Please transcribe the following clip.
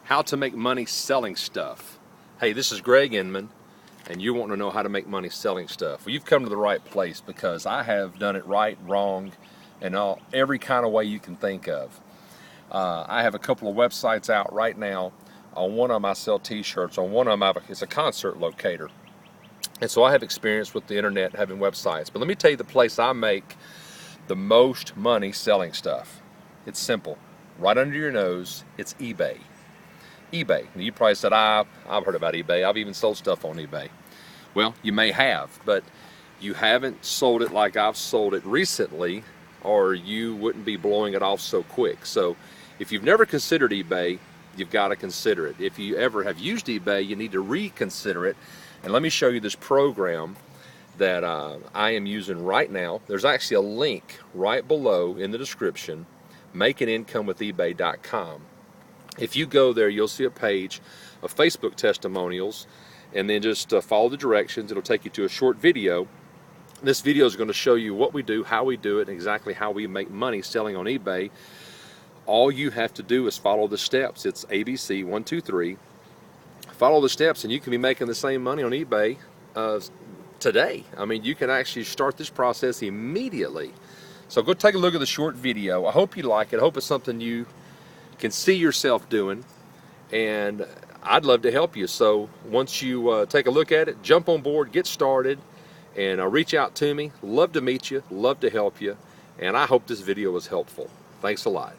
How to make money selling stuff. Hey, this is Greg Inman, and you want to know how to make money selling stuff. Well, you've come to the right place, because I have done it right, wrong, and every kind of way you can think of. I have a couple of websites out right now. On one of them I sell t-shirts. On one of them it's a concert locator. And so I have experience with the internet, having websites. But let me tell you the place I make the most money selling stuff. It's simple. Right under your nose, it's eBay. eBay. You probably said, I've heard about eBay. I've even sold stuff on eBay. Well, you may have, but you haven't sold it like I've sold it recently, or you wouldn't be blowing it off so quick. So if you've never considered eBay, you've got to consider it. If you ever have used eBay, you need to reconsider it. And let me show you this program that I am using right now. There's actually a link right below in the description, makeinncomewithebay.com. If you go there, you'll see a page of Facebook testimonials, and then just follow the directions. It'll take you to a short video. This video is going to show you what we do, how we do it, and exactly how we make money selling on eBay. All you have to do is follow the steps. It's ABC 1, 2, 3. Follow the steps, and you can be making the same money on eBay today. I mean, you can actually start this process immediately. So go take a look at the short video. I hope you like it. I hope it's something you can see yourself doing, and I'd love to help you. So once you take a look at it, jump on board, get started, and reach out to me. Love to meet you, love to help you, and I hope this video was helpful. Thanks a lot.